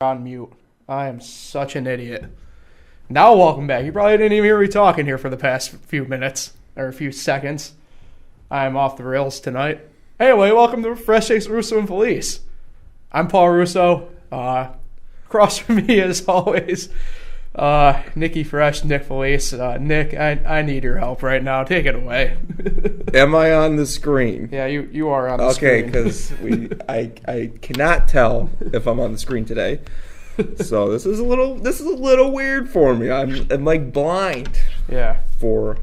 On mute. I am such an idiot. Now welcome back. You probably didn't even hear me talking here for the past few minutes, or a few seconds. I am off the rails tonight. Anyway, welcome to Fresh Takes Russo and Felice. I'm Paul Russo. Across from me, as always, Nicky Fresh, Nick Felice. Nick, I need your help right now. Take it away. Am I on the screen? Yeah, you are on the screen. Okay, because I cannot tell if I'm on the screen today. So this is a little weird for me. I'm like blind. Yeah. For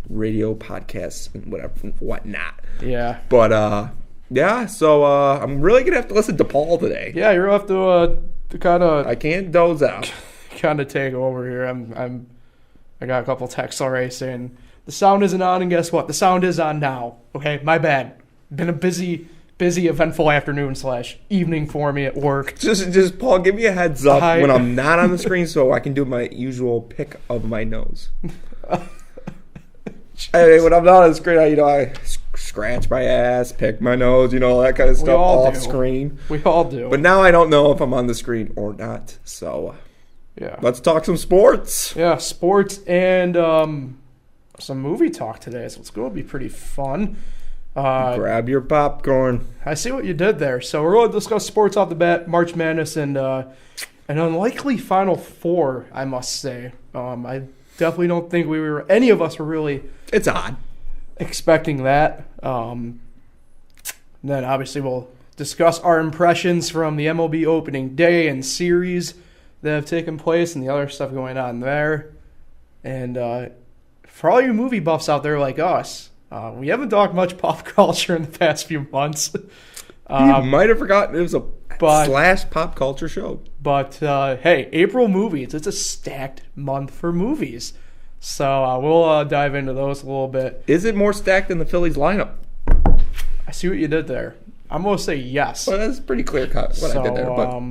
radio podcasts and whatnot. Yeah. But yeah. So I'm really gonna have to listen to Paul today. Yeah, you're gonna have to kind of. I can't doze out. Kind of take over here. I got a couple texts already saying the sound isn't on, and guess what? The sound is on now. Okay, my bad. Been a busy, eventful afternoon / evening for me at work. Just Paul, give me a heads up when I'm not on the screen so I can do my usual pick of my nose. Hey, when I'm not on the screen, I scratch my ass, pick my nose, all that kind of stuff off screen. We all do. But now I don't know if I'm on the screen or not. So yeah, let's talk some sports. Yeah, sports and some movie talk today. So it's going to be pretty fun. Grab your popcorn. I see what you did there. So we're going to discuss sports off the bat, March Madness, and an unlikely Final Four, I must say. I definitely don't think any of us were really. It's odd. Expecting that. Then obviously we'll discuss our impressions from the MLB opening day and series that have taken place and the other stuff going on there. And for all you movie buffs out there like us, we haven't talked much pop culture in the past few months. You might have forgotten it was a / pop culture show. But hey, April movies. It's a stacked month for movies. So we'll dive into those a little bit. Is it more stacked than the Phillies lineup? I see what you did there. I'm going to say yes. Well, that's pretty clear cut what I did there. But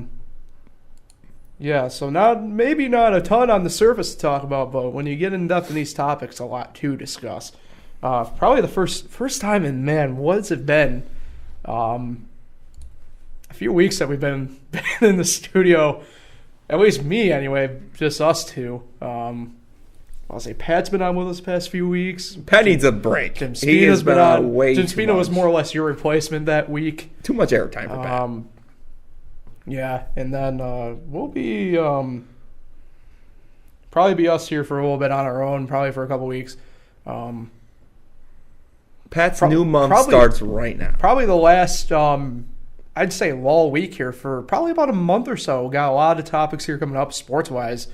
yeah, so maybe not a ton on the surface to talk about, but when you get in depth in these topics, a lot to discuss. Probably the first time in, man, what's it been? A few weeks that we've been in the studio, at least me anyway, just us two. I'll say Pat's been on with us the past few weeks. Pat needs a break. Jim Spina's been on. Way Jim Spina was more or less your replacement that week. Too much airtime for Pat. Yeah, and then we'll be probably be us here for a little bit on our own, probably for a couple weeks. Pat's new month starts right now. Probably the last, I'd say, lull week here for probably about a month or so. Got a lot of topics here coming up sports-wise.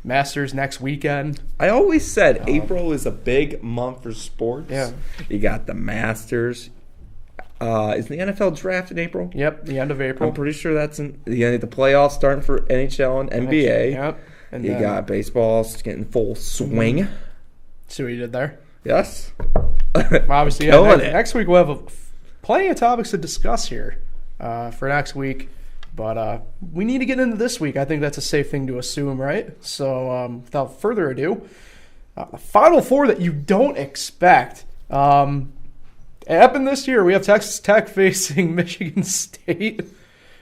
Masters next weekend. I always said April is a big month for sports. Yeah. You got the Masters. Is the NFL draft in April? Yep, the end of April. I'm pretty sure that's the playoffs starting for NHL and NBA. Yep. And you got baseball getting full swing. See what you did there? Yes. Obviously, next week we'll have plenty of topics to discuss here for next week. But we need to get into this week. I think that's a safe thing to assume, right? So without further ado, the Final Four that you don't expect. It happened this year. We have Texas Tech facing Michigan State.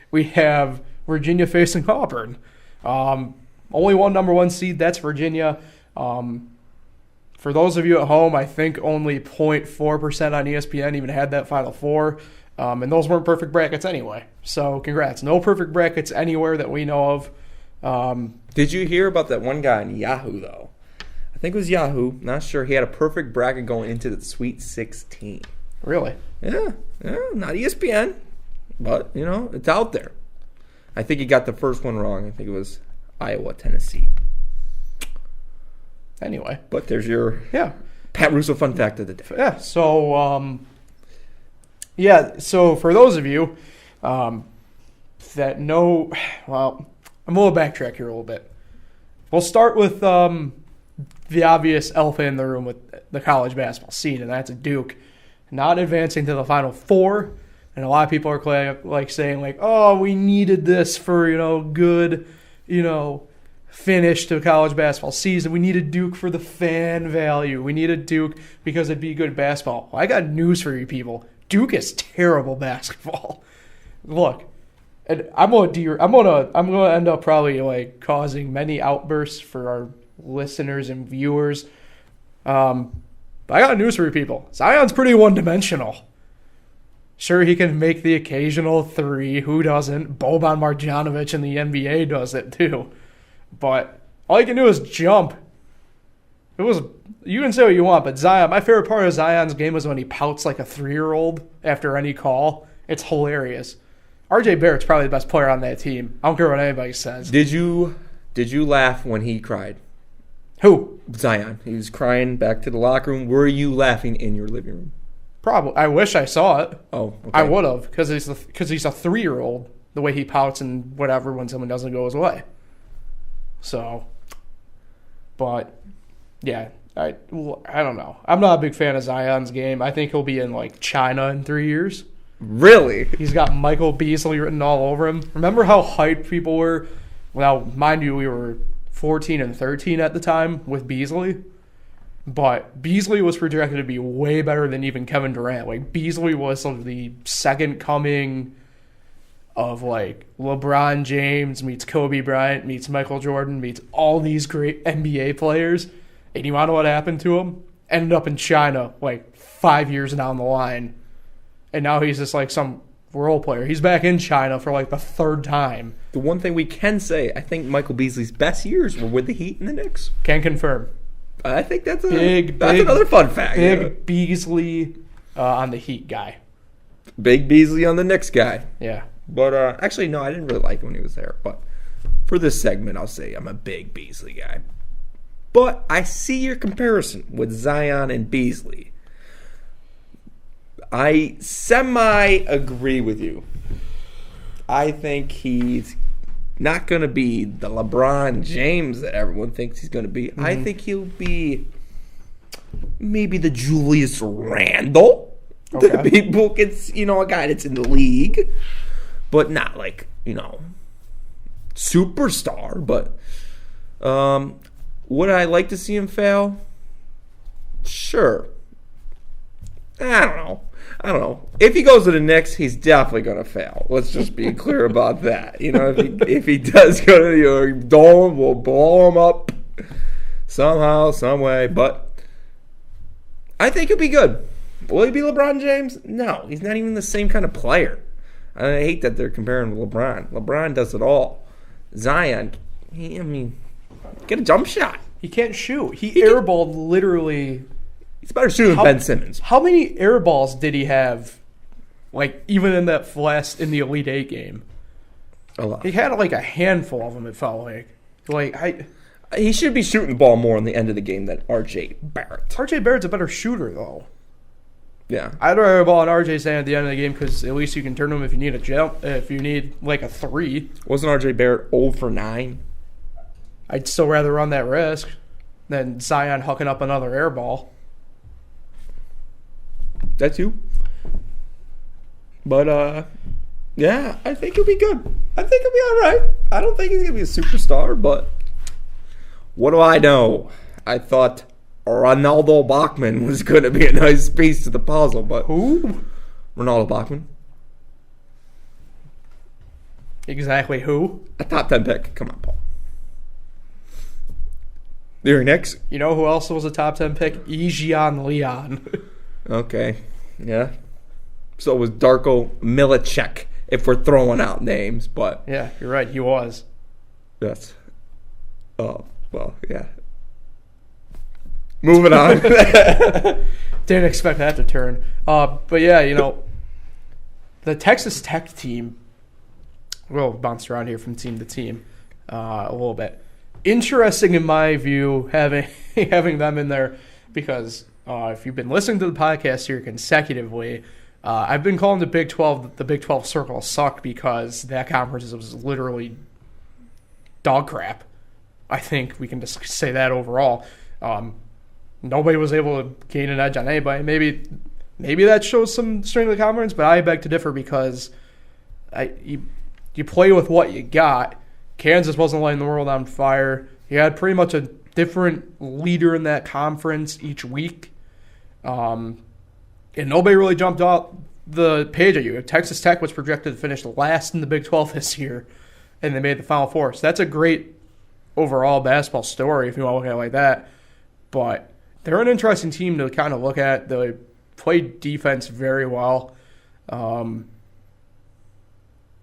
We have Virginia facing Auburn. Only one number one seed. That's Virginia. For those of you at home, I think only 0.4% on ESPN even had that Final Four. And those weren't perfect brackets anyway. So congrats. No perfect brackets anywhere that we know of. Did you hear about that one guy on Yahoo, though? I think it was Yahoo. Not sure. He had a perfect bracket going into the Sweet 16. Really? Yeah, not ESPN. But, it's out there. I think he got the first one wrong. I think it was Iowa, Tennessee. Anyway. But there's your Pat Russo fun fact of the day. Yeah, so... so for those of you that know, well, I'm going to backtrack here a little bit. We'll start with the obvious elephant in the room with the college basketball scene, and that's Duke not advancing to the Final Four. And a lot of people are saying, oh, we needed this for, good, finish to a college basketball season. We needed Duke for the fan value. We needed Duke because it'd be good basketball. Well, I got news for you people. Duke is terrible basketball. Look, and I'm gonna end up probably like causing many outbursts for our listeners and viewers. But I got news for you people. Zion's pretty one-dimensional. Sure, he can make the occasional three. Who doesn't? Boban Marjanovic in the NBA does it too. But all he can do is jump. You can say what you want, but Zion, my favorite part of Zion's game was when he pouts like a 3-year-old after any call. It's hilarious. RJ Barrett's probably the best player on that team. I don't care what anybody says. Did you laugh when he cried? Who? Zion. He was crying back to the locker room. Were you laughing in your living room? Probably. I wish I saw it. Oh, okay. I would have, because he's a 3-year-old. The way he pouts and whatever when someone doesn't go his way. So, but yeah, I don't know. I'm not a big fan of Zion's game. I think he'll be in like China in 3 years. Really? He's got Michael Beasley written all over him. Remember how hyped people were? Well, mind you, we were 14 and 13 at the time with Beasley. But Beasley was projected to be way better than even Kevin Durant. Like, Beasley was the second coming of, like, LeBron James meets Kobe Bryant meets Michael Jordan meets all these great NBA players. And you want to know what happened to him? Ended up in China, like, 5 years down the line. And now he's just, like, some role player. He's back in China for, like, the third time. The one thing we can say, I think Michael Beasley's best years were with the Heat and the Knicks. Can confirm. I think that's another fun fact. Big Beasley on the Heat guy. Big Beasley on the Knicks guy. Yeah. But actually, no, I didn't really like him when he was there. But for this segment, I'll say I'm a big Beasley guy. But I see your comparison with Zion and Beasley. I semi-agree with you. I think he's not going to be the LeBron James that everyone thinks he's going to be. Mm-hmm. I think he'll be maybe the Julius Randle. Okay. That people can, a guy that's in the league, but not like, superstar. But would I like to see him fail? Sure. I don't know. If he goes to the Knicks, he's definitely going to fail. Let's just be clear about that. If he does go to the Dome, we'll blow him up somehow, some way. But I think he'll be good. Will he be LeBron James? No, he's not even the same kind of player. I hate that they're comparing with LeBron. LeBron does it all. Zion, get a jump shot. He can't shoot. He airballed literally. He's better shooting than Ben Simmons. How many air balls did he have, like, even in the Elite Eight game? A lot. He had, like, a handful of them, it felt like. He should be shooting the ball more in the end of the game than R.J. Barrett. R.J. Barrett's a better shooter, though. Yeah. I'd rather ball on R.J.'s hand at the end of the game because at least you can turn him if you need a jump, if you need, like, a 3. Wasn't R.J. Barrett 0 for 9? I'd still rather run that risk than Zion hucking up another air ball. That's you. But, yeah, I think he'll be good. I think he'll be all right. I don't think he's going to be a superstar, but what do I know? I thought Ronaldo Bachman was going to be a nice piece to the puzzle, but... Who? Ronaldo Bachman. Exactly who? A top 10 pick. Come on, Paul. You're next. You know who else was a top 10 pick? Ejian Leon. Okay, yeah. So it was Darko Milicic, if we're throwing out names, but... Yeah, you're right, he was. Yes. Oh, well, yeah. Moving on. Didn't expect that to turn. But yeah, the Texas Tech team, we'll bounce around here from team to team a little bit. Interesting in my view having them in there because... if you've been listening to the podcast here consecutively, I've been calling the Big 12 circle sucked because that conference was literally dog crap. I think we can just say that overall. Nobody was able to gain an edge on anybody. Maybe that shows some strength of the conference, but I beg to differ because you play with what you got. Kansas wasn't lighting the world on fire. You had pretty much a different leader in that conference each week. And nobody really jumped out the page at you. Texas Tech was projected to finish last in the Big 12 this year, and they made the Final Four. So that's a great overall basketball story if you want to look at it like that. But they're an interesting team to kind of look at. They play defense very well.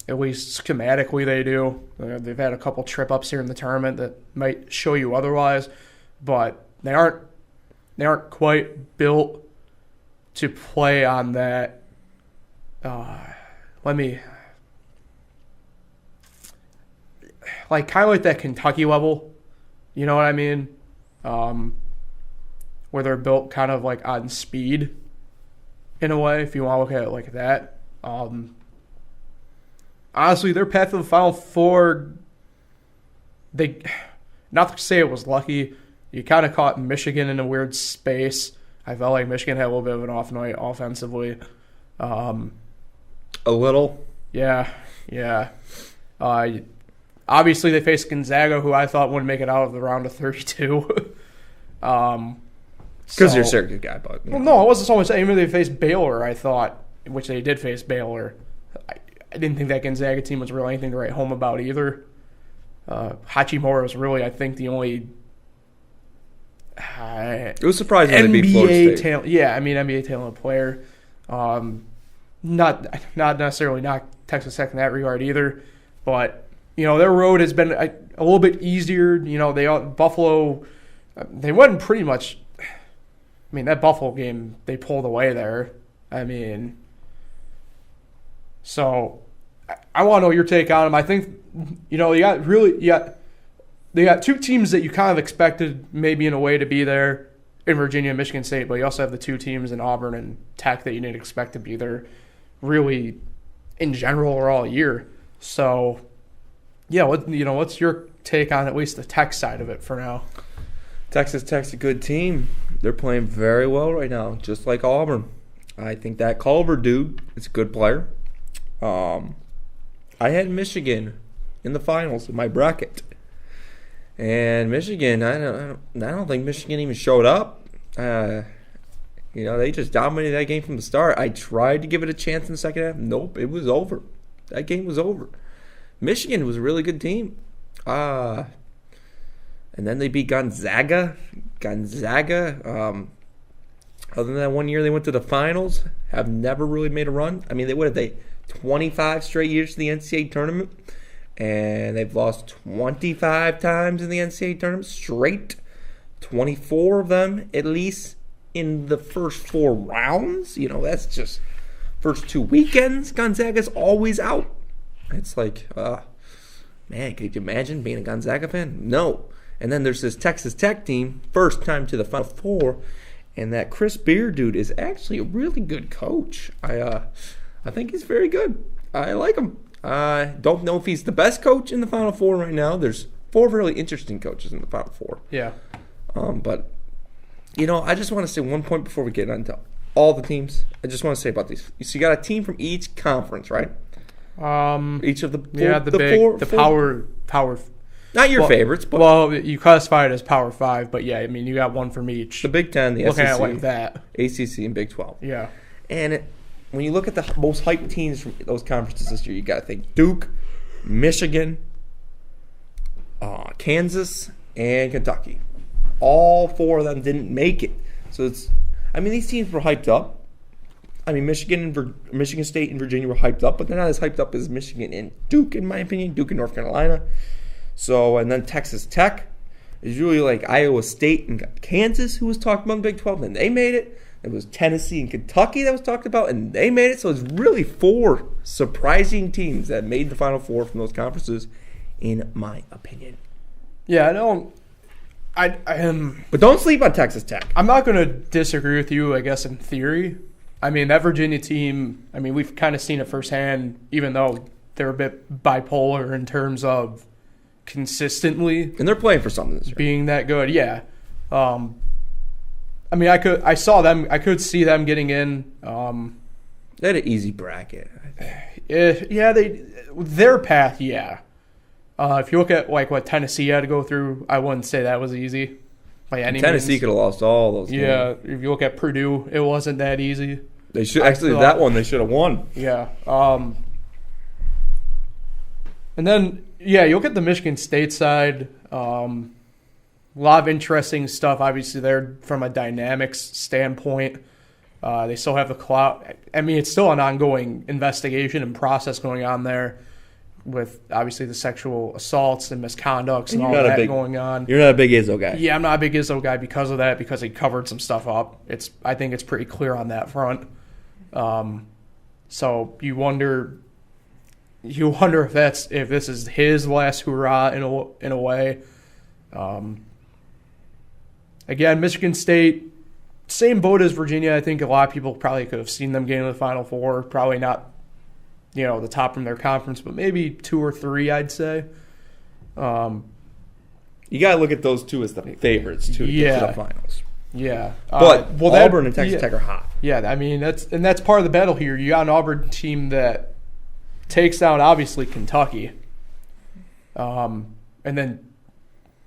At least schematically they do. They've had a couple trip-ups here in the tournament that might show you otherwise. But they aren't quite built to play on that. Kind of like that Kentucky level. You know what I mean? Where they're built kind of like on speed in a way, if you want to look at it like that. Honestly, their path to the Final Four, not to say it was lucky, you kind of caught Michigan in a weird space. I felt like Michigan had a little bit of an off night offensively. A little? Yeah. Obviously, they faced Gonzaga, who I thought wouldn't make it out of the round of 32. Because you're a circuit guy, but... Well, no, I wasn't so much saying they faced Baylor, I thought, which they did face Baylor. I didn't think that Gonzaga team was really anything to write home about either. Hachimura was really, I think, the only... it was surprising they beat Florida State. Talent, yeah, I mean, NBA talent player. Not necessarily not Texas Tech in that regard either, but their road has been a little bit easier. Buffalo, they went pretty much. I mean, that Buffalo game they pulled away there. I mean, so I want to know your take on them. I think they got two teams that you kind of expected maybe in a way to be there in Virginia and Michigan State, but you also have the two teams in Auburn and Tech that you didn't expect to be there really in general or all year. So, yeah, what's your take on at least the Tech side of it for now? Texas Tech's a good team. They're playing very well right now, just like Auburn. I think that Culver dude is a good player. I had Michigan in the finals in my bracket. And Michigan, I don't think Michigan even showed up. They just dominated that game from the start. I tried to give it a chance in the second half. Nope, it was over. That game was over. Michigan was a really good team. And then they beat Gonzaga. Other than that one year they went to the finals, have never really made a run. I mean, they 25 straight years to the NCAA tournament. And they've lost 25 times in the NCAA tournament straight. 24 of them, at least, in the first 4 rounds. That's just first 2 weekends. Gonzaga's always out. It's like, man, could you imagine being a Gonzaga fan? No. And then there's this Texas Tech team, first time to the Final Four. And that Chris Beard dude is actually a really good coach. I think he's very good. I like him. I don't know if he's the best coach in the Final Four right now. There's 4 really interesting coaches in the Final Four. Yeah. But, I just want to say one point before we get into all the teams. I just want to say about these. So you got a team from each conference, right? Each of the power. Not your favorites, but you classify it as Power 5, but yeah, I mean you got one from each. The Big Ten, the looking SEC, at it like that. ACC, and Big 12. Yeah. And when you look at the most hyped teams from those conferences this year, you got to think Duke, Michigan, Kansas, and Kentucky. All 4 of them didn't make it. So these teams were hyped up. I mean, Michigan State and Virginia were hyped up, but they're not as hyped up as Michigan and Duke, in my opinion. Duke and North Carolina. So, and then Texas Tech is really like Iowa State and Kansas, who was talked about in the Big 12, and they made it. It was Tennessee and Kentucky that was talked about, and they made it. So it's really 4 surprising teams that made the Final Four from those conferences, in my opinion. Yeah, I am. But don't sleep on Texas Tech. I'm not going to disagree with you, I guess, in theory. I mean, that Virginia team, we've kind of seen it firsthand, even though they're a bit bipolar in terms of consistently. And they're playing for something this year. Being that good, yeah. I could see them getting in. They had an easy bracket. Their path, yeah. If you look at what Tennessee had to go through, I wouldn't say that was easy by any means. Tennessee could have lost all those games. Yeah, if you look at Purdue, it wasn't that easy. They should actually that one they should have won. Yeah. And then you look at the Michigan State side. A lot of interesting stuff. Obviously, they're from a dynamics standpoint. They still have the clout. I mean, it's still an ongoing investigation and process going on there with, obviously, the sexual assaults and misconducts and all that going on. You're not a big Izzo guy. Yeah, I'm not a big Izzo guy because of that, because he covered some stuff up. I think it's pretty clear on that front. So you wonder if this is his last hurrah in a way. Again, Michigan State, same boat as Virginia. I think a lot of people probably could have seen them getting to the Final Four. Probably not, the top from their conference, but maybe 2 or 3, I'd say. You got to look at those two as the favorites to get to the finals. Yeah, but Auburn and Texas Tech are hot. Yeah, I mean that's part of the battle here. You got an Auburn team that takes down obviously Kentucky, and then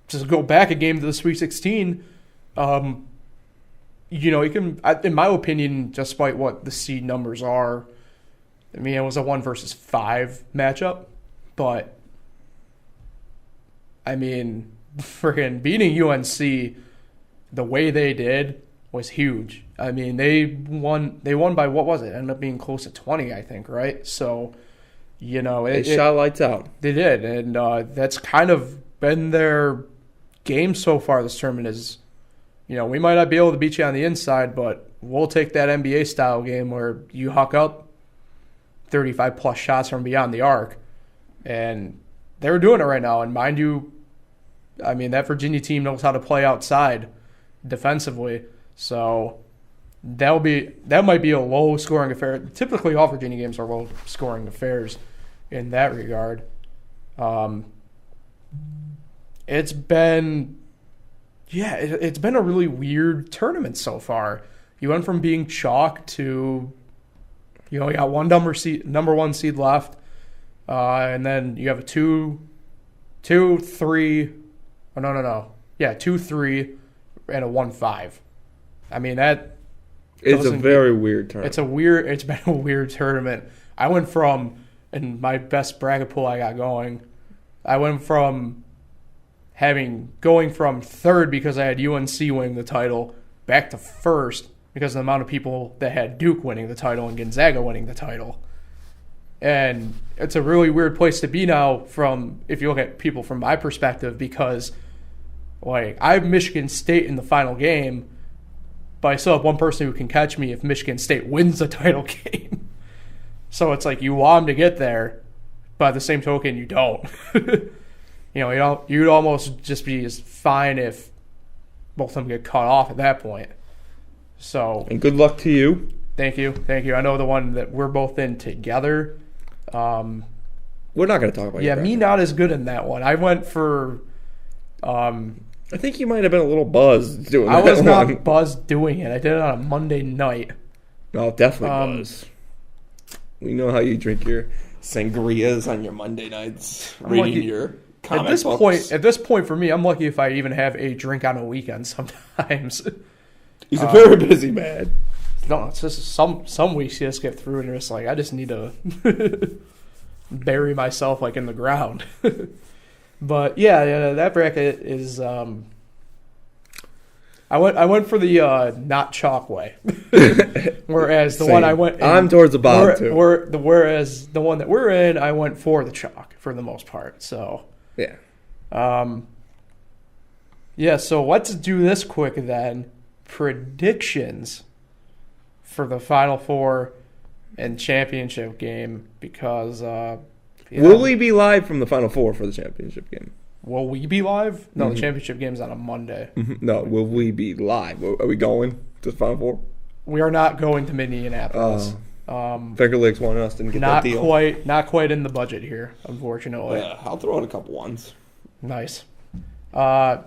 just go back a game to the Sweet 16. You can, in my opinion, despite what the seed numbers are, I mean, it was a 1 versus 5 matchup, but I mean, freaking beating UNC the way they did was huge. I mean, they won by, what was it? Ended up being close to 20, I think, right? So, they shot lights out. They did, and that's kind of been their game so far this tournament is, we might not be able to beat you on the inside, but we'll take that NBA-style game where you huck up 35-plus shots from beyond the arc. And they're doing it right now. And mind you, I mean, that Virginia team knows how to play outside defensively. So that might be a low-scoring affair. Typically, all Virginia games are low-scoring affairs in that regard. It's been a really weird tournament so far. You went from being chalk to, you got one number 1 seed left, and then you have a 2, 3. Oh, no. Yeah, 2, 3, and a 1-5. I mean, that it's a very weird tournament. It's been a weird tournament. I went from, in my best bracket pool I got going, going from 3rd because I had UNC winning the title back to 1st because of the amount of people that had Duke winning the title and Gonzaga winning the title. And it's a really weird place to be now if you look at people from my perspective, because I have Michigan State in the final game, but I still have one person who can catch me if Michigan State wins the title game. So it's like you want them to get there, but at the same token, you don't. You'd almost just be as fine if both of them get cut off at that point. So, and good luck to you. Thank you. I know the one that we're both in together. We're not going to talk about. Yeah, me not as good in that one. I went for. I think you might have been a little buzzed doing that. I was not buzzed doing it. I did it on a Monday night. No, definitely buzzed. We know how you drink your sangrias on your Monday nights, reading your. At this point for me, I'm lucky if I even have a drink on a weekend sometimes. He's a very busy man. No, it's just some weeks you just get through and you're just like, I just need to bury myself in the ground. But yeah, that bracket is. I went for the not chalk way, whereas the one I went. I'm towards the bottom too. Whereas the one that we're in, I went for the chalk for the most part. So. Yeah. So let's do this quick then. Predictions for the Final Four and championship game, because will we be live from the Final Four for the championship game? Will we be live? No, the championship game's on a Monday. No, will we be live? Are we going to the Final Four? We are not going to Minneapolis. Finger Lakes wanted us to get that deal. Not quite in the budget here, unfortunately. Yeah, I'll throw in a couple ones. Nice. My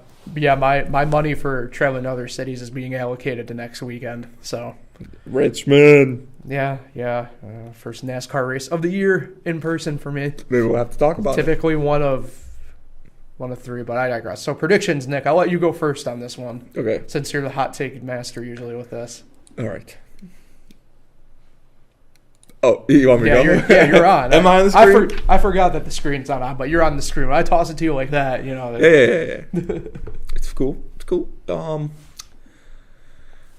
money for traveling to other cities is being allocated to next weekend. So Richmond. Yeah. First NASCAR race of the year in person for me. Maybe we'll have to talk about Typically it. one of 3, but I digress. So predictions, Nick. I'll let you go first on this one. Okay. Since you're the hot take master usually with this. All right. Oh, you want me to go? You're on. Am I on the screen? I forgot that the screen's not on, but you're on the screen. When I toss it to you like that, you know. Yeah. It's cool.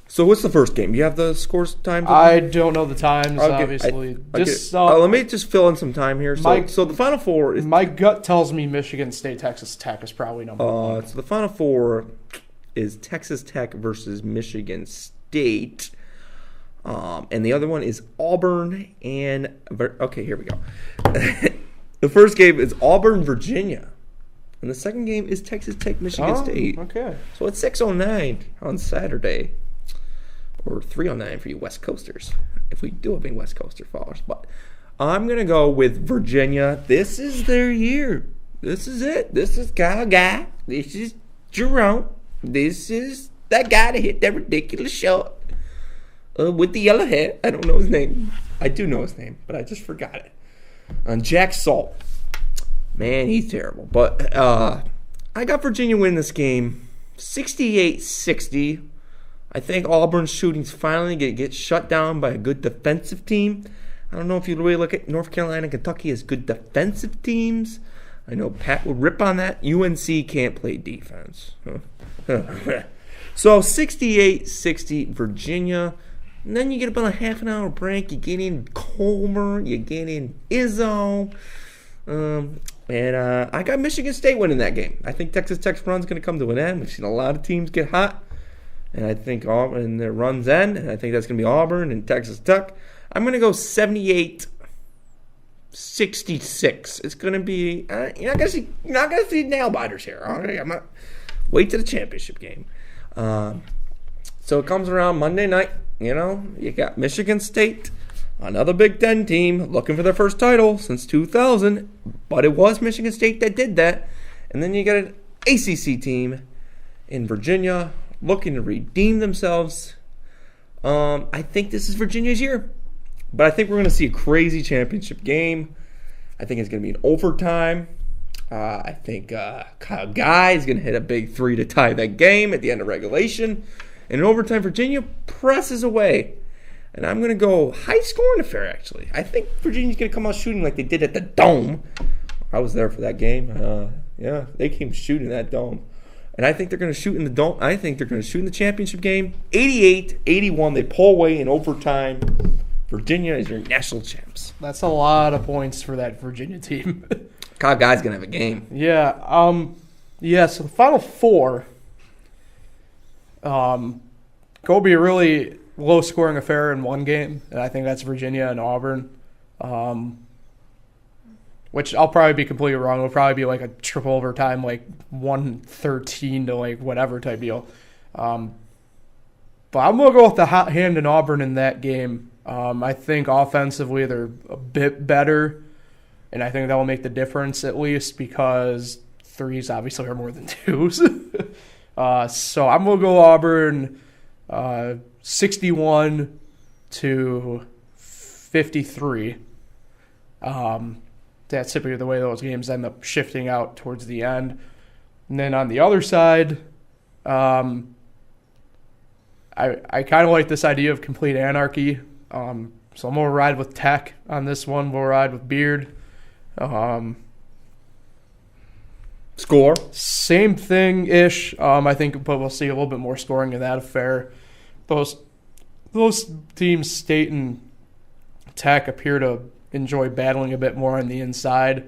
So what's the first game? You have the scores times? I don't know the times, obviously. Let me just fill in some time here. So the Final Four is... My gut tells me Michigan State, Texas Tech is probably number one. So the Final Four is Texas Tech versus Michigan State. And the other one is Auburn and... Okay, here we go. The first game is Auburn, Virginia. And the second game is Texas Tech, Michigan State. Okay. So it's 6:09 on Saturday. Or 3:09 for you West Coasters, if we do have any West Coaster followers. But I'm going to go with Virginia. This is their year. This is it. This is Kyle Guy. This is Jerome. This is that guy that hit that ridiculous shot with the yellow hair. I don't know his name. I do know his name, but I just forgot it. Jack Salt. Man, he's terrible. But I got Virginia winning this game 68-60. I think Auburn's shooting's finally going to get shut down by a good defensive team. I don't know if you really look at North Carolina and Kentucky as good defensive teams. I know Pat would rip on that. UNC can't play defense. So 68-60 Virginia. And then you get about a half an hour break. You get in Comer. You get in Izzo. And I got Michigan State winning that game. I think Texas Tech's run's going to come to an end. We've seen a lot of teams get hot. And I think Auburn, their runs end. And I think that's going to be Auburn and Texas Tech. I'm going to go 78-66. It's going to be you're not going to see nail biters here. Okay, I'm not wait to the championship game. So it comes around Monday night. You know, you got Michigan State, another Big Ten team looking for their first title since 2000. But it was Michigan State that did that. And then you got an ACC team in Virginia looking to redeem themselves. I think this is Virginia's year. But I think we're going to see a crazy championship game. I think it's going to be an overtime. I think Kyle Guy is going to hit a big three to tie that game at the end of regulation. And in overtime, Virginia presses away. And I'm going to go high-scoring affair, actually. I think Virginia's going to come out shooting like they did at the Dome. I was there for that game. Yeah, they came shooting that Dome. And I think they're going to shoot in the Dome. I think they're going to shoot in the championship game. 88-81. They pull away in overtime. Virginia is your national champs. That's a lot of points for that Virginia team. Kyle Guy's going to have a game. Yeah. So the Final Four go be a really low-scoring affair in one game, and I think that's Virginia and Auburn, which I'll probably be completely wrong. It'll probably be like a triple overtime, like 113 to like whatever type deal. But I'm going to go with the hot hand in Auburn in that game. I think offensively they're a bit better, and I think that will make the difference at least because threes obviously are more than twos. So I'm going to go Auburn 61-53. That's typically the way those games end up shifting out towards the end. And then on the other side, I kind of like this idea of complete anarchy. So I'm going to ride with Tech on this one. We'll ride with Beard. Score? Same thing-ish. I think but we'll see a little bit more scoring in that affair. Those teams, State and Tech, appear to enjoy battling a bit more on the inside.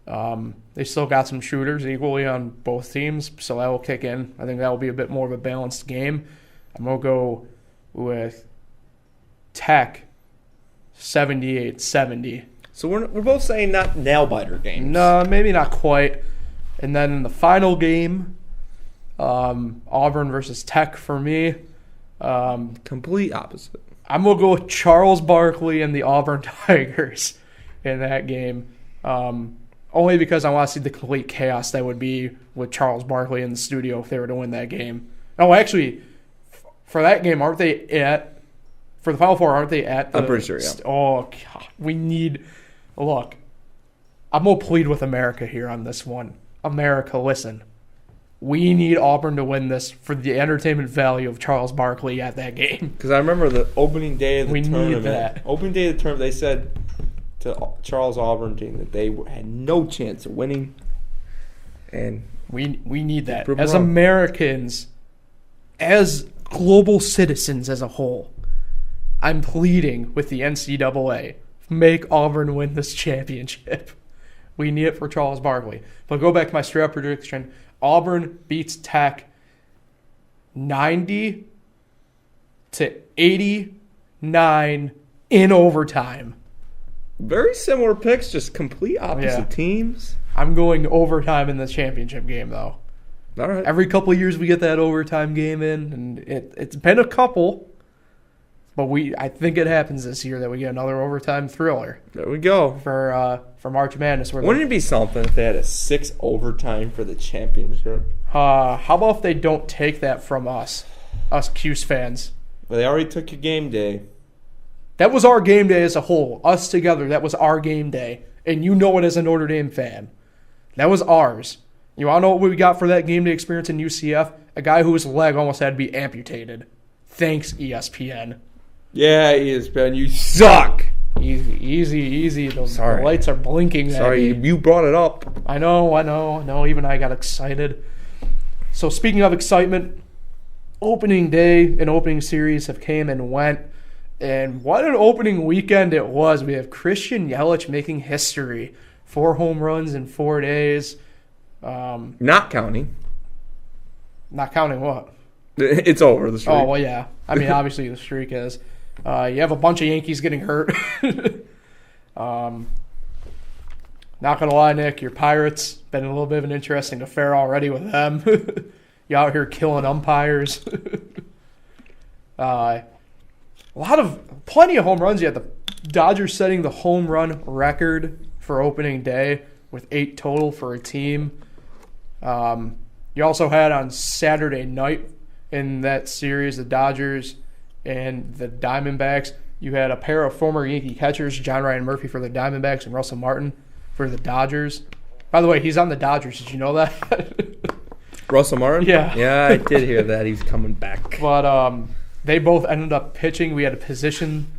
They still got some shooters equally on both teams, so that will kick in. I think that will be a bit more of a balanced game. I'm going to go with Tech 78-70. So we're both saying not nail-biter games. No, maybe not quite. And then in the final game, Auburn versus Tech for me. Complete opposite. I'm going to go with Charles Barkley and the Auburn Tigers in that game. Only because I want to see the complete chaos that would be with Charles Barkley in the studio if they were to win that game. Oh, actually, for that game, aren't they at – for the Final Four, aren't they at the – I'm pretty sure, yeah. Oh, God. We need – look, I'm going to plead with America here on this one. America, listen. We need Auburn to win this for the entertainment value of Charles Barkley at that game. Because I remember the opening day of the tournament. Need that. Opening day of the tournament, they said to Charles Auburn team that they had no chance of winning. And we need that. As Americans, as global citizens as a whole, I'm pleading with the NCAA, make Auburn win this championship. We need it for Charles Barkley. But go back to my straight-up prediction. Auburn beats Tech 90-89 in overtime. Very similar picks, just complete opposite teams. I'm going overtime in this championship game, though. All right. Every couple of years we get that overtime game in, and it's been a couple. But I think it happens this year that we get another overtime thriller. There we go. For March Madness. Wouldn't it be something if they had a 6 overtime for the championship? How about if they don't take that from us Cuse fans? Well, they already took your game day. That was our game day as a whole. Us together, that was our game day. And you know it as a Notre Dame fan. That was ours. You want to know what we got for that game day experience in UCF? A guy whose leg almost had to be amputated. Thanks, ESPN. Yeah, ESPN, you suck. Easy. The lights are blinking. Sorry, you brought it up. I know. Even I got excited. So speaking of excitement, opening day and opening series have came and went. And what an opening weekend it was. We have Christian Yelich making history. 4 home runs in 4 days. Not counting. Not counting what? It's over, the streak. Oh, well, yeah. I mean, obviously the streak is. You have a bunch of Yankees getting hurt. Not going to lie, Nick, your Pirates, been a little bit of an interesting affair already with them. You out here killing umpires. Plenty of home runs. You had the Dodgers setting the home run record for opening day with 8 total for a team. You also had on Saturday night in that series, the Dodgers and the Diamondbacks, you had a pair of former Yankee catchers, John Ryan Murphy for the Diamondbacks and Russell Martin for the Dodgers. By the way, he's on the Dodgers. Did you know that? Russell Martin? Yeah. Yeah, I did hear that. He's coming back. But they both ended up pitching. We had a position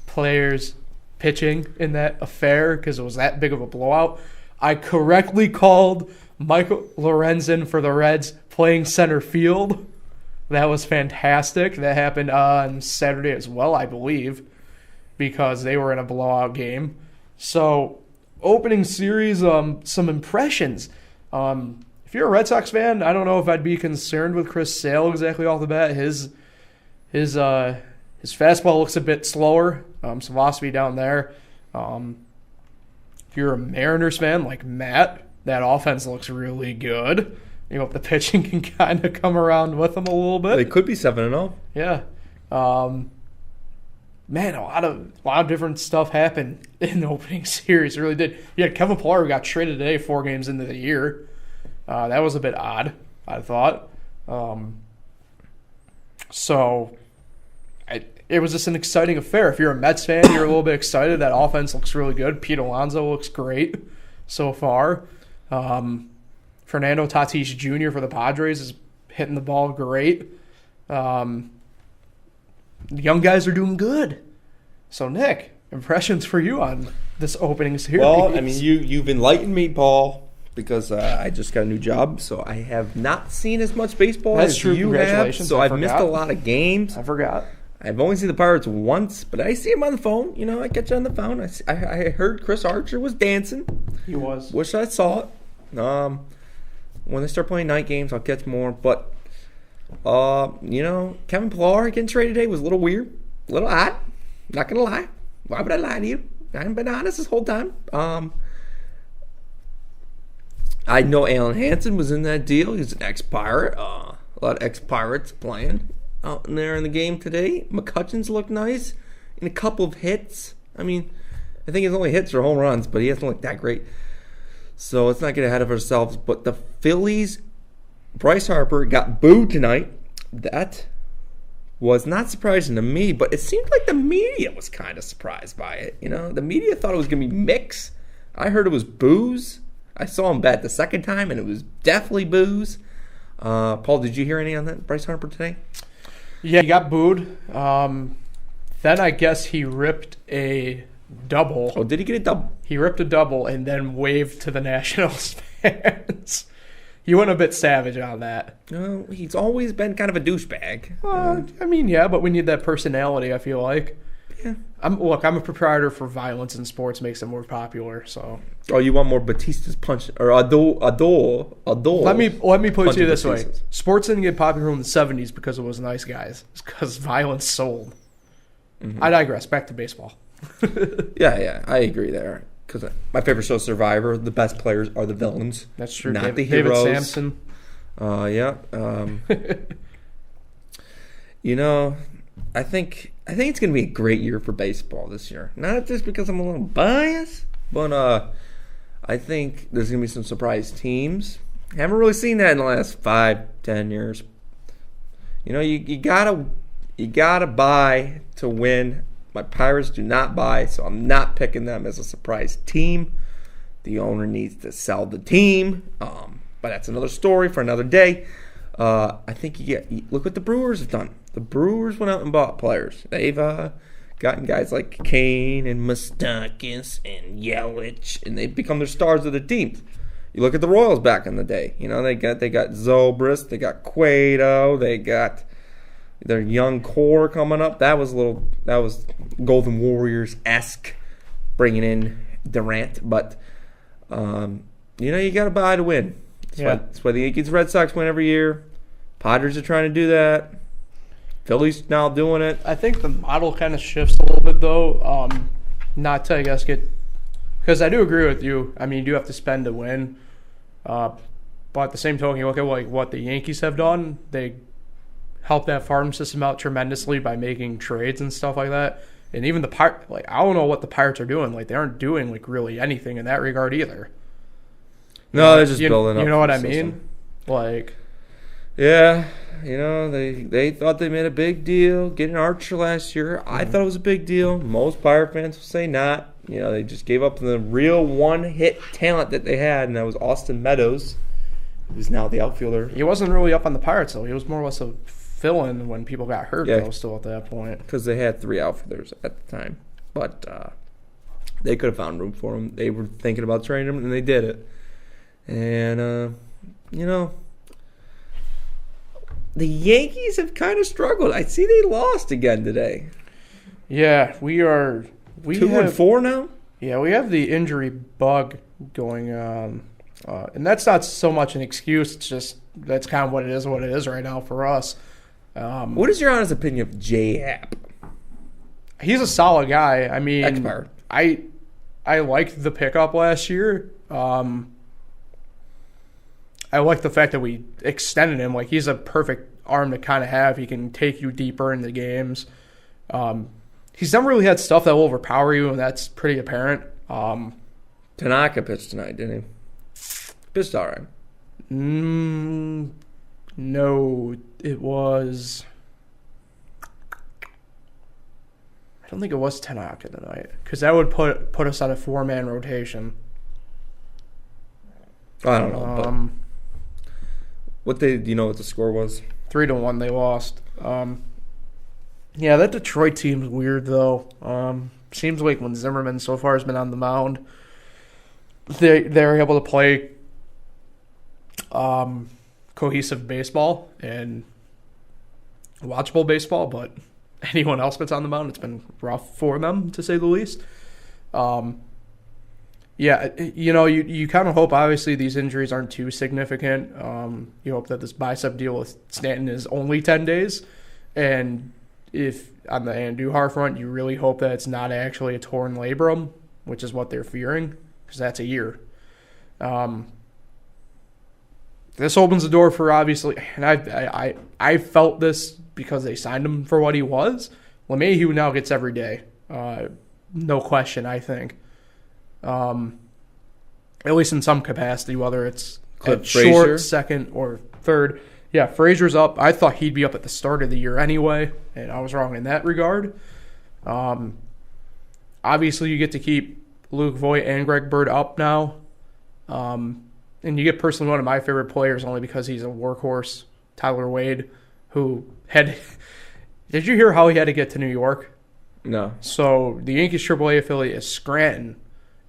players pitching in that affair because it was that big of a blowout. I correctly called Michael Lorenzen for the Reds playing center field. That was fantastic. That happened on Saturday as well, I believe, because they were in a blowout game. So, opening series, some impressions. If you're a Red Sox fan, I don't know if I'd be concerned with Chris Sale exactly off the bat. His fastball looks a bit slower. Some velocity down there. If you're a Mariners fan like Matt, that offense looks really good. You know, if the pitching can kind of come around with them a little bit. They could be 7-0. Yeah. Man, a lot of different stuff happened in the opening series. It really did. You had Kevin Pillar who got traded today 4 games into the year. That was a bit odd, I thought. It was just an exciting affair. If you're a Mets fan, you're a little bit excited. That offense looks really good. Pete Alonso looks great so far. Fernando Tatis Jr. for the Padres is hitting the ball great. The young guys are doing good. So, Nick, impressions for you on this opening series? Well, I mean, you've enlightened me, Paul, because I just got a new job, so I have not seen as much baseball as true. you have. So I've missed a lot of games. I forgot. I've only seen the Pirates once, but I see him on the phone. You know, I catch you on the phone. I heard Chris Archer was dancing. He was. Wish I saw it. When they start playing night games, I'll catch more. But, Kevin Pillar getting traded today was a little weird, a little odd. Not going to lie. Why would I lie to you? I haven't been honest this whole time. I know Alan Hansen was in that deal. He's an ex-Pirate. A lot of ex-Pirates playing out in there in the game today. McCutcheon's looked nice in a couple of hits. I mean, I think his only hits are home runs, but he hasn't looked that great. So let's not get ahead of ourselves. But the Phillies, Bryce Harper got booed tonight. That was not surprising to me, but it seemed like the media was kind of surprised by it. You know, the media thought it was going to be mixed. I heard it was boos. I saw him bat the second time, and it was definitely boos. Paul, did you hear any on that Bryce Harper today? Yeah, he got booed. Then I guess he ripped a double. Oh, did he get a double? He ripped a double and then waved to the Nationals fans. He went a bit savage on that. He's always been kind of a douchebag. I mean, yeah, but we need that personality, I feel like. Yeah. I'm a proprietor for violence in sports, makes it more popular. So. Oh, you want more Batista's punch or Adol? Let me put it to you this way: sports didn't get popular in the '70s because it was nice guys. It's because violence sold. Mm-hmm. I digress. Back to baseball. Yeah, I agree there. Because my favorite show, Survivor, the best players are the villains. That's true. Not the heroes. David Sampson. Yeah. I think it's going to be a great year for baseball this year. Not just because I'm a little biased, but I think there's going to be some surprise teams. Haven't really seen that in the last 5-10 years. You gotta buy to win. My Pirates do not buy, so I'm not picking them as a surprise team. The owner needs to sell the team, but that's another story for another day. I think look what the Brewers have done. The Brewers went out and bought players. They've gotten guys like Kane and Moustakas and Yelich, and they've become the stars of the team. You look at the Royals back in the day. They got Zobrist, they got Cueto, they got their young core coming up. That was Golden Warriors-esque, bringing in Durant. But you got to buy to win. That's why the Yankees, Red Sox win every year. Padres are trying to do that. Phillies now doing it. I think the model kind of shifts a little bit, though. Not to, I guess, because I do agree with you. I mean, you do have to spend to win. But at the same token, you look at what the Yankees have done. They helped that farm system out tremendously by making trades and stuff like that. And even the Pirates, I don't know what the Pirates are doing. They aren't doing really anything in that regard either. No, they're just building up. You know what I mean? Yeah, they thought they made a big deal getting Archer last year. I thought it was a big deal. Most Pirate fans will say not. They just gave up the real one-hit talent that they had, and that was Austin Meadows, who's now the outfielder. He wasn't really up on the Pirates, though. He was more or less a fill-in when people got hurt, though, still at that point. Because they had 3 outfielders at the time. But they could have found room for him. They were thinking about trading him, and they did it. And, the Yankees have kind of struggled. I see they lost again today. Yeah, we are. 2-4 now? Yeah, we have the injury bug going on. And that's not so much an excuse. It's just that's kind of what it is right now for us. What is your honest opinion of J-Happ? He's a solid guy. I mean, Expired. I liked the pickup last year. I like the fact that we extended him. He's a perfect arm to kind of have. He can take you deeper into games. He's never really had stuff that will overpower you, and that's pretty apparent. Tanaka pitched tonight, didn't he? Pitched all right. No, it was... I don't think it was Tanaka tonight, because that would put us on a 4-man rotation. I don't know, but do you know what the score was? 3-1 they lost. Yeah, that Detroit team's weird, though. Seems like when Zimmerman so far has been on the mound, they're able to play cohesive baseball and watchable baseball, but anyone else that's on the mound, it's been rough for them, to say the least. Yeah, you kind of hope, obviously, these injuries aren't too significant. You hope that this bicep deal with Stanton is only 10 days. And if on the Andujar front, you really hope that it's not actually a torn labrum, which is what they're fearing, because that's a year. This opens the door for, obviously, and I felt this because they signed him for what he was. LeMahieu now gets every day. No question, I think. At least in some capacity, whether it's short, second, or third. Yeah, Frazier's up. I thought he'd be up at the start of the year anyway, and I was wrong in that regard. Obviously, you get to keep Luke Voigt and Greg Bird up now. And and you get personally one of my favorite players only because he's a workhorse, Tyler Wade, who had. Did you hear how he had to get to New York? No. So the Yankees AAA affiliate is Scranton,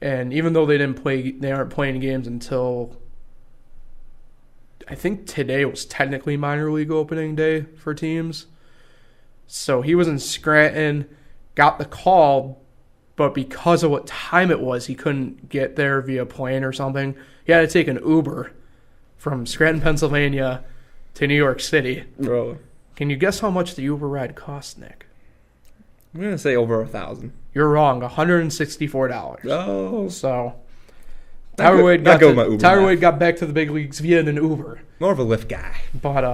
and even though they aren't playing games until I think today was technically minor league opening day for teams. So he was in Scranton, got the call, but because of what time it was, he couldn't get there via plane or something. He had to take an Uber from Scranton, Pennsylvania to New York City. Bro. Can you guess how much the Uber ride cost, Nick? I'm going to say over $1,000. You're wrong, $164. Oh. So Tyler Wade got back to the big leagues via an Uber. More of a Lyft guy. But,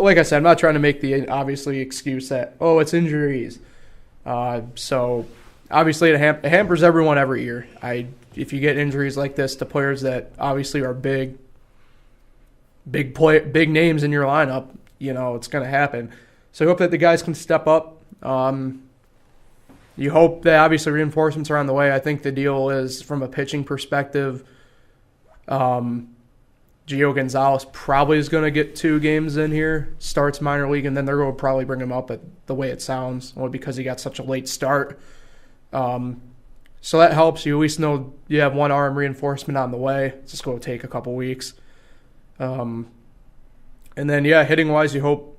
like I said, I'm not trying to make the obviously excuse that, it's injuries. So obviously it hampers everyone every year. If you get injuries like this to players that obviously are big names in your lineup, it's going to happen. So I hope that the guys can step up. You hope that obviously reinforcements are on the way. I think the deal is from a pitching perspective, Gio Gonzalez probably is going to get 2 games in here, starts minor league, and then they're going to probably bring him up at the way it sounds, only because he got such a late start. So that helps. You at least know you have 1 arm reinforcement on the way. It's just going to take a couple weeks. And then, hitting-wise, you hope,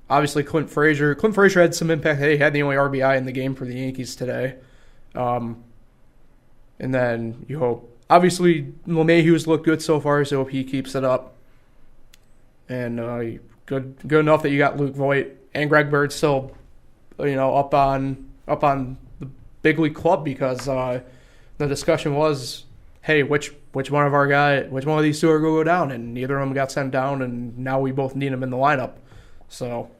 obviously, Clint Frazier had some impact. He had the only RBI in the game for the Yankees today. And then you hope, obviously, LeMahieu's looked good so far, so hope he keeps it up. And good enough that you got Luke Voit and Greg Bird still, up on the big league club, because the discussion was, hey, which one of these 2 are going to go down? And neither of them got sent down, and now we both need them in the lineup. So,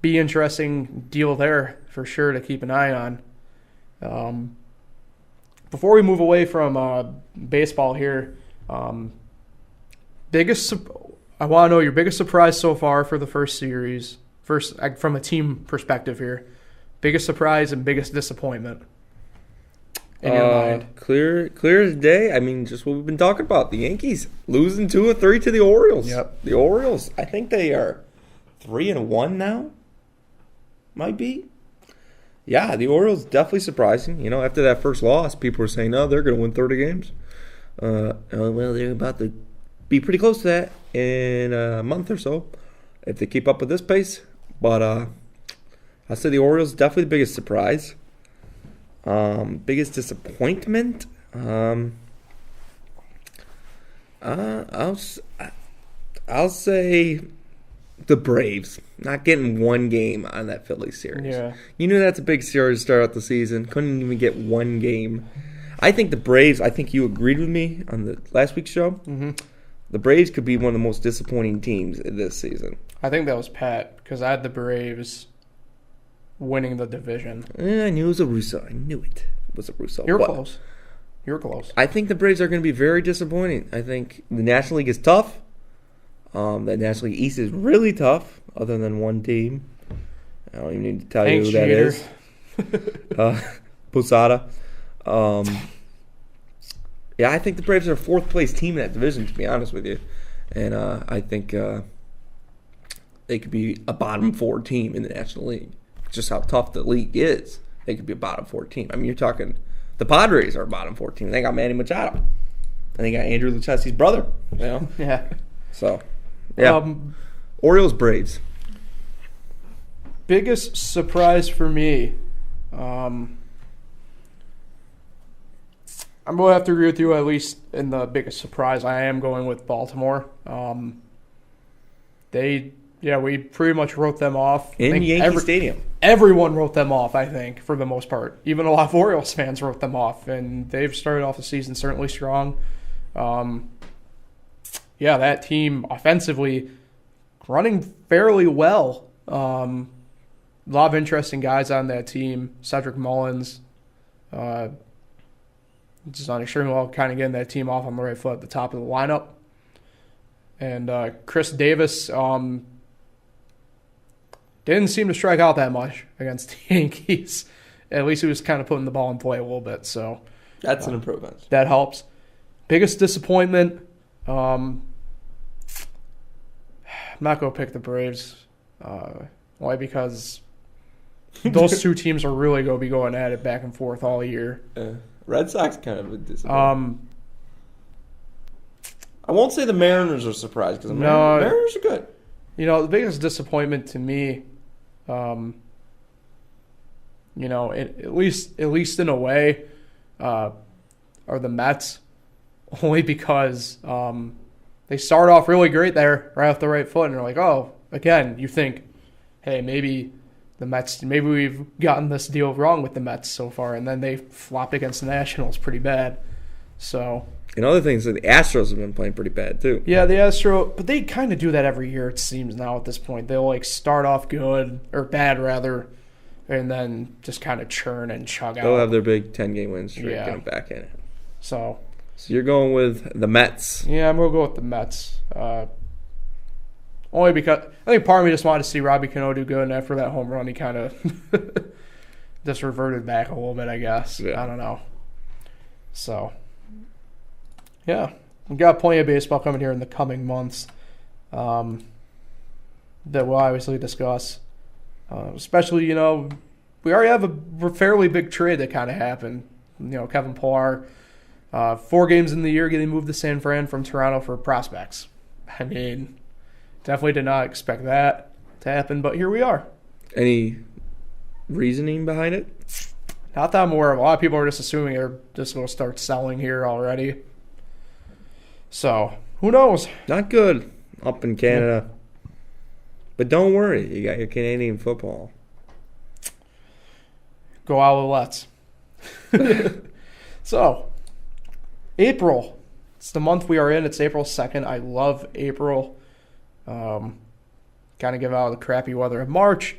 be interesting deal there for sure to keep an eye on. Before we move away from baseball here, I want to know your biggest surprise so far for the first series. First, from a team perspective here, biggest surprise and biggest disappointment in your mind. Clear as day. I mean, just what we've been talking about. The Yankees losing 2 of 3 to the Orioles. Yep. The Orioles, I think they are 3-1 now. Might be. Yeah, the Orioles definitely surprising. After that first loss, people were saying, "No, they're going to win 30 games." Well, they're about to be pretty close to that in a month or so if they keep up with this pace. But I say the Orioles definitely the biggest surprise. Biggest disappointment. I'll say the Braves not getting 1 game on that Phillies series. Yeah. You knew that's a big series to start out the season. Couldn't even get 1 game. I think the Braves, I think you agreed with me on the last week's show. Mm-hmm. The Braves could be one of the most disappointing teams in this season. I think that was Pat, because I had the Braves winning the division. I knew it was a Russo. I knew it was a Russo. You're close. I think the Braves are going to be very disappointing. I think the National League is tough. The National League East is really tough, other than 1 team. I don't even need to tell you who that is. Posada. I think the Braves are a 4th place team in that division, to be honest with you. And I think they could be a bottom 4 team in the National League. Just how tough the league is. They could be a bottom 4 team. I mean, you're talking the Padres are a bottom 4 team. They got Manny Machado. And they got Andrew Lucchesi's brother. Yeah. So, yeah. Orioles, Braves. Biggest surprise for me. I'm going to have to agree with you, at least in the biggest surprise. I am going with Baltimore. We pretty much wrote them off. In Yankee Stadium. Everyone wrote them off, I think, for the most part. Even a lot of Orioles fans wrote them off, and they've started off the season certainly strong. That team offensively running fairly well. A lot of interesting guys on that team. Cedric Mullins, just on extremely well, kind of getting that team off on the right foot at the top of the lineup. And Chris Davis didn't seem to strike out that much against the Yankees. At least he was kind of putting the ball in play a little bit. So That's an improvement. That helps. Biggest disappointment, I'm not going to pick the Braves. Why? Because those two teams are really going to be going at it back and forth all year. Red Sox kind of a disappointment. I won't say the Mariners are surprised because the Mariners are good. You know, the biggest disappointment to me, at least in a way, are the Mets. Only because they start off really great there, right off the right foot, and they're like, oh, again, you think, hey, maybe the Mets, maybe we've gotten this deal wrong with the Mets so far, and then they flopped against the Nationals pretty bad. So. And other things, the Astros have been playing pretty bad too. Yeah, the Astros, but they kind of do that every year, it seems now at this point. They'll like start off good, or bad rather, and then just kind of churn and chug out. They'll have their big 10-game win streak, get them back in it. So you're going with the Mets. Yeah, I'm going to go with the Mets. Only because I think part of me just wanted to see Robbie Cano do good, and after that home run, he kind of just reverted back a little bit, I guess. Yeah. I don't know. So, yeah. We've got plenty of baseball coming here in the coming months that we'll obviously discuss. Especially, we already have a fairly big trade that kind of happened. Kevin Pillar, 4 games in the year getting moved to San Fran from Toronto for prospects. I mean, definitely did not expect that to happen, but here we are. Any reasoning behind it? Not that I'm aware of. A lot of people are just assuming they're just going to start selling here already. So, who knows? Not good up in Canada. But don't worry, you got your Canadian football. Go out with let's. So, April. It's the month we are in. It's April 2nd. I love April. Kind of give out the crappy weather of March.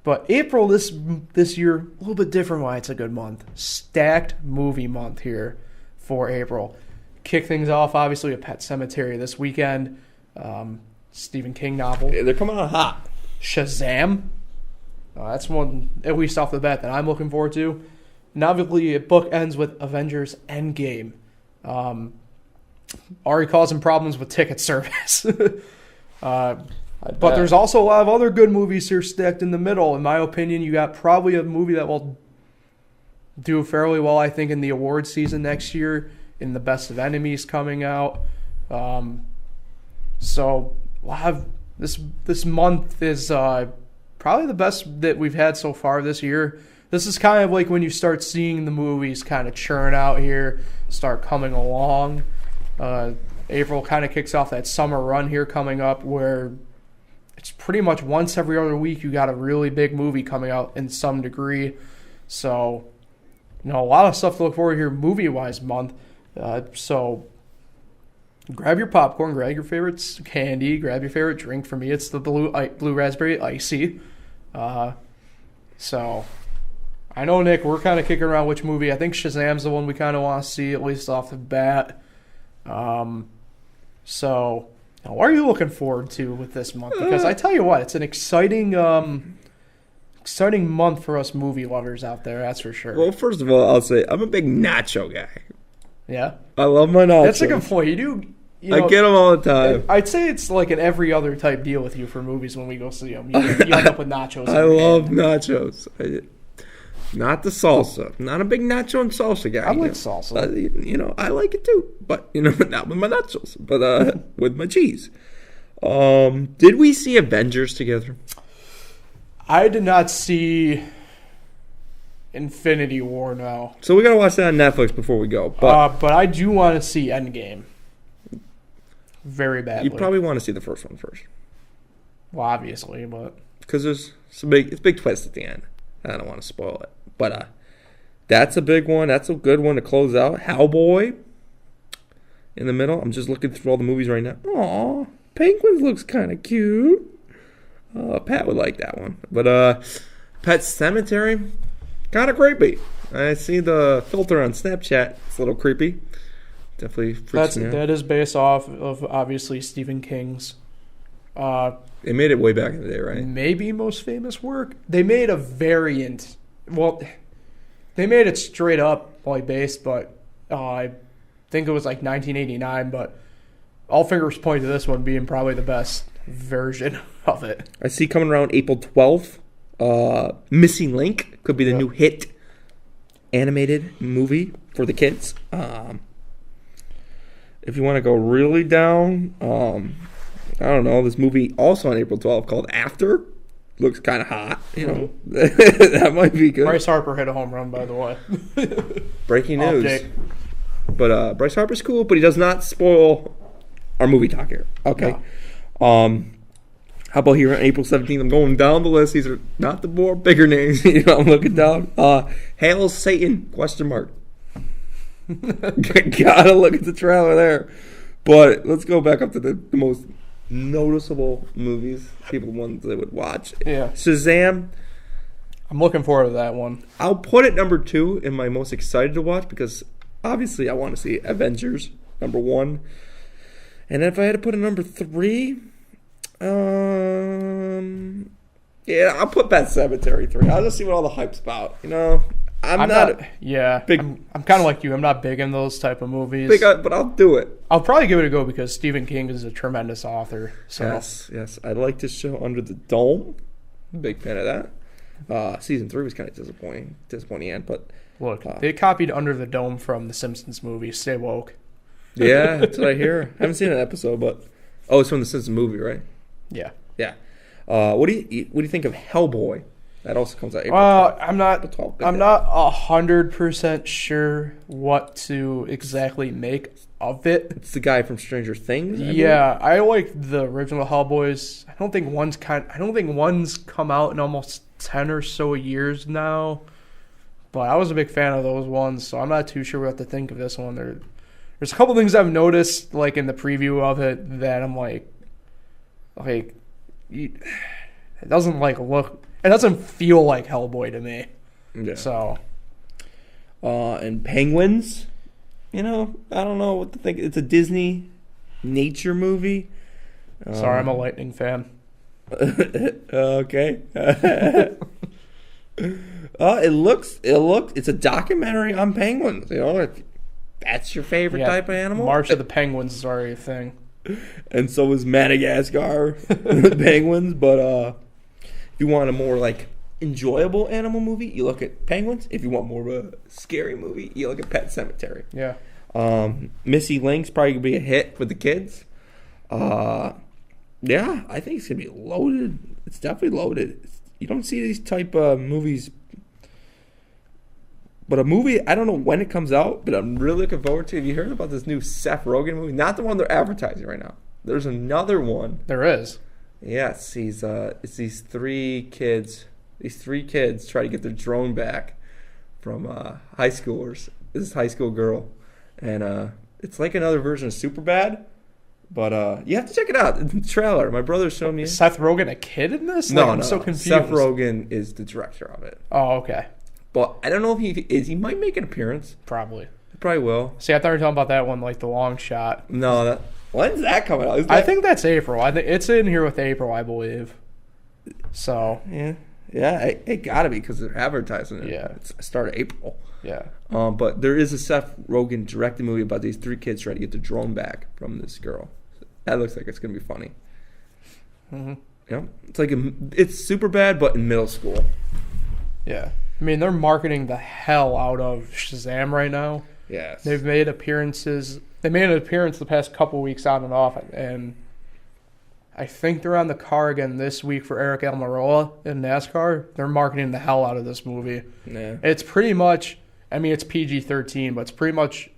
But April this year, a little bit different why it's a good month. Stacked movie month here for April. Kick things off, obviously, with Pet Sematary this weekend. Stephen King novel. Yeah, they're coming out hot. Shazam. That's one, at least off the bat, that I'm looking forward to. And obviously, a book ends with Avengers Endgame. Already causing problems with ticket service. But there's also a lot of other good movies here stacked in the middle. In my opinion, you got probably a movie that will do fairly well, I think, in the award season next year, in the Best of Enemies coming out. So we'll have this month is probably the best that we've had so far this year. This is kind of like when you start seeing the movies kind of churn out here, start coming along. April kind of kicks off that summer run here coming up where it's pretty much once every other week you got a really big movie coming out in some degree. So, a lot of stuff to look forward to here movie-wise month. So grab your popcorn, grab your favorite candy, grab your favorite drink. For me, it's the blue raspberry icy. So I know, Nick, we're kind of kicking around which movie. I think Shazam's the one we kind of want to see, at least off the bat. So what are you looking forward to with this month? Because I tell you what, it's an exciting month for us movie lovers out there, that's for sure. Well, first of all, I'll say I'm a big nacho guy. Yeah? I love my nachos. That's a good point. I get them all the time. I'd say it's like an every other type deal with you for movies when we go see them. You end up with nachos. I love nachos. Not the salsa. Not a big nacho and salsa guy. I like salsa. I like it too. But, not with my nachos. But with my cheese. Did we see Avengers together? I did not see Infinity War, no. So we got to watch that on Netflix before we go. But I do want to see Endgame. Very badly. You probably want to see the first one first. Well, obviously, but... Because it's a big twist at the end. I don't want to spoil it. But that's a big one. That's a good one to close out. Hellboy in the middle. I'm just looking through all the movies right now. Aw, Penguins looks kind of cute. Pat would like that one. But Pet Sematary, kind of creepy. I see the filter on Snapchat. It's a little creepy. Definitely freaks me out. That is based off of, obviously, Stephen King's... They made it way back in the day, right? Maybe most famous work. They made a variant. Well, they made it straight up based, but I think it was like 1989, but all fingers point to this one being probably the best version of it. I see coming around April 12th. Missing Link could be the new hit animated movie for the kids. If you want to go really down, I don't know, this movie also on April 12th called After looks kind of hot. You know, that might be good. Bryce Harper hit a home run, by the way. Breaking news. But Bryce Harper's cool, but he does not spoil our movie talk here. Okay. No. How about here on April 17th? I'm going down the list. These are not the more bigger names. I'm looking down. Hail Satan? ? Gotta look at the trailer there. But let's go back up to the most noticeable movies, people ones they would watch. Yeah. Shazam. I'm looking forward to that one. I'll put it number 2 in my most excited to watch because obviously I want to see Avengers number 1. And if I had to put a number 3, yeah, I'll put Pet Sematary 3. I'll just see what all the hype's about. You know, I'm not big. I'm kind of like you. I'm not big in those type of movies. But I'll do it. I'll probably give it a go because Stephen King is a tremendous author. So. Yes. I like this show Under the Dome. Big fan of that. Season 3 was kind of disappointing end, but look, they copied Under the Dome from the Simpsons movie. Stay woke. Yeah, that's what I hear. I haven't seen an episode, but it's from the Simpsons movie, right? Yeah. What do you think of Hellboy? That also comes out April 12th. I'm not 100% sure what to exactly make of it. It's the guy from Stranger Things. I like the original Hellboys. I don't think one's come out in almost 10 or so years now. But I was a big fan of those ones, so I'm not too sure what to think of this one. There's a couple things I've noticed, like in the preview of it, that I'm like, it doesn't look. It doesn't feel like Hellboy to me. Yeah. So. And Penguins, I don't know what to think. It's a Disney nature movie. Sorry, I'm a Lightning fan. Okay. It's a documentary on penguins. If that's your favorite type of animal. March of the Penguins is already a thing. And so is Madagascar, the penguins. But if you want a more enjoyable animal movie, you look at Penguins. If you want more of a scary movie, you look at Pet Sematary. Yeah. Missy Link's probably gonna be a hit with the kids. I think it's gonna be loaded. It's definitely loaded. You don't see these type of movies. But a movie, I don't know when it comes out, but I'm really looking forward to it. Have you heard about this new Seth Rogen movie? Not the one they're advertising right now. There's another one. There is. Yes, it's these 3 kids. These 3 kids try to get their drone back from high schoolers. This high school girl. And it's like another version of Superbad. But you have to check it out. It's the trailer. My brother showed me. Is Seth Rogen a kid in this? No, I'm so confused. Seth Rogen is the director of it. Oh, okay. But I don't know if he is. He might make an appearance. Probably. He probably will. See, I thought you were talking about that one, the long shot. No, when's that coming out? I think that's April. I think it's in here with April, I believe. So. Yeah, it got to be because they're advertising it. Yeah. It's the start of April. Yeah. But there is a Seth Rogen directed movie about these 3 kids trying to get the drone back from this girl. That looks like it's going to be funny. Mm-hmm. Yeah. It's Superbad, but in middle school. Yeah. I mean, they're marketing the hell out of Shazam right now. Yes. They've made appearances. They made an appearance the past couple weeks on and off, and I think they're on the car again this week for Eric Almirola in NASCAR. They're marketing the hell out of this movie. Yeah. It's pretty much, it's PG-13, but it's pretty much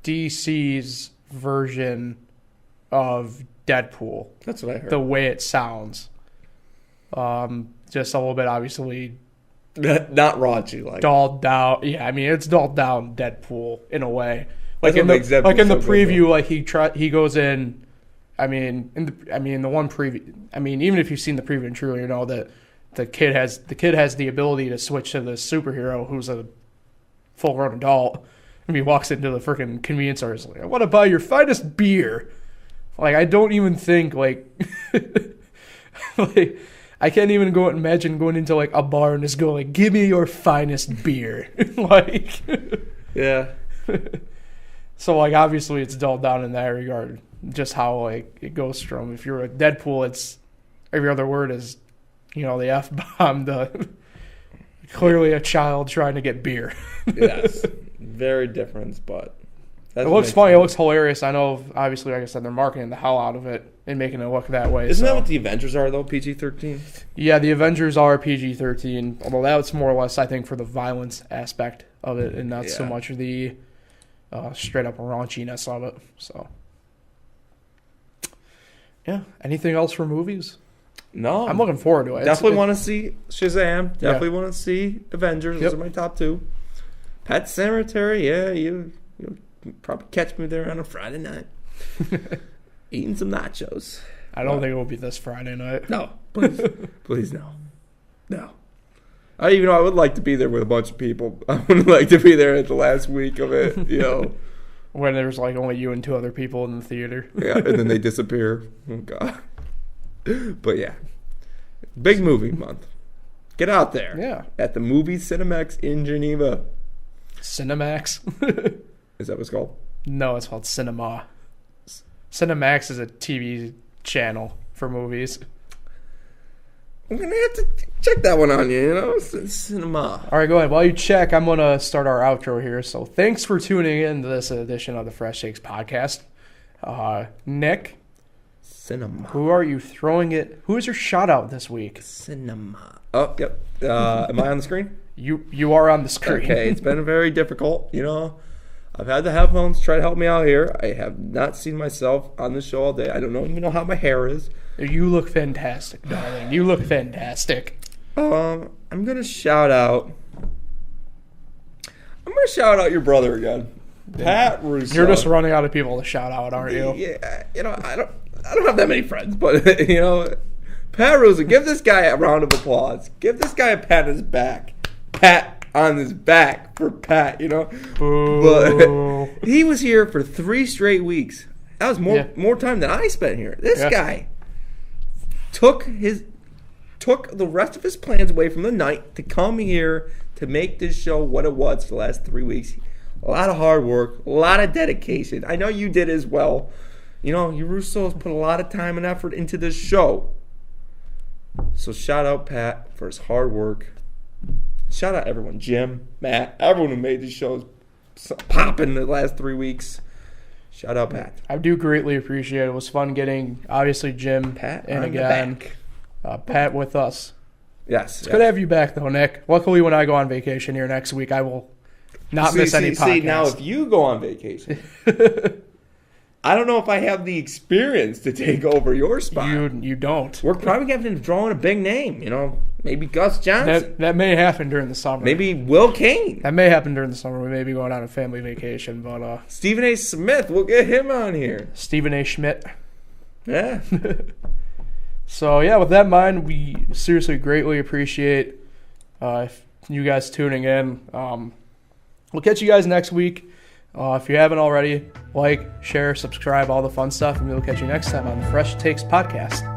DC's version of Deadpool. That's what I heard. The way it sounds. Just a little bit, obviously, not raunchy, dulled down. Yeah, it's dulled down Deadpool in a way. In the preview, he goes in. In the one preview. Even if you've seen the preview and truly, you know that the kid has the ability to switch to the superhero who's a full-grown adult. And he walks into the freaking convenience store. He's like, I want to buy your finest beer. I don't even think I can't even imagine going into like a bar and just go like, give me your finest beer. Like, yeah. So like obviously it's dulled down in that regard. Just how like it goes from, if you're a Deadpool, it's every other word is, the F-bomb, the clearly a child trying to get beer. Yes. Very different, but it looks funny. Sense. It looks hilarious. I know, obviously, like I said, they're marketing the hell out of it and making it look that way. Isn't that what the Avengers are, though, PG-13? Yeah, the Avengers are PG-13, although that's more or less, I think, for the violence aspect of it and not so much the straight-up raunchiness of it. So, yeah. Anything else for movies? No. I'm looking forward to it. Definitely want to see Shazam. Definitely want to see Avengers. Those are my top two. Pet Sematary, yeah, you'll probably catch me there on a Friday night. Eating some nachos. I don't think it will be this Friday night. No, please. Please, no. No. I would like to be there with a bunch of people. I would like to be there at the last week of it, When there's like only you and two other people in the theater. Yeah, and then they disappear. Oh, God. But yeah. Big movie month. Get out there. Yeah. At the Movie Cinemax in Geneva. Cinemax? Is that what it's called? No, it's called Cinema. Cinemax is a TV channel for movies. I'm going to have to check that one on you, Cinema. All right, go ahead. While you check, I'm going to start our outro here. So thanks for tuning in to this edition of the Fresh Shakes podcast. Nick? Cinema. Who are you throwing it? Who is your shout-out this week? Cinema. Oh, yep. Am I on the screen? You are on the screen. Okay, it's been very difficult. I've had the headphones try to help me out here. I have not seen myself on the show all day. I don't even know how my hair is. You look fantastic, darling. You look fantastic. I'm gonna shout out your brother again, Pat Russo. You're just running out of people to shout out, aren't you? Yeah, I don't have that many friends, but Pat Russo, give this guy a round of applause. Give this guy a pat on his back. Pat on his back for Pat, Boo. But he was here for 3 straight weeks. That was more time than I spent here. This guy took the rest of his plans away from the night to come here to make this show what it was for the last 3 weeks. A lot of hard work, a lot of dedication. I know you did as well. You Russos put a lot of time and effort into this show. So shout out Pat for his hard work. Shout out everyone, Jim, Matt, everyone who made these shows popping the last 3 weeks. Shout out Pat. I do greatly appreciate it. It was fun getting, obviously, Jim Pat and on again Pat with us. Yes. It's good to have you back, though, Nick. Luckily, when I go on vacation here next week, I will not miss any podcasts. See, now if you go on vacation, I don't know if I have the experience to take over your spot. You don't. We're probably going to draw in a big name, Maybe Gus Johnson. That may happen during the summer. Maybe Will Kane. That may happen during the summer. We may be going on a family vacation, but Stephen A. Smith, we'll get him on here. Stephen A. Schmidt. Yeah. So yeah, with that in mind, we seriously greatly appreciate you guys tuning in. We'll catch you guys next week. If you haven't already, like, share, subscribe, all the fun stuff, and we'll catch you next time on the Fresh Takes Podcast.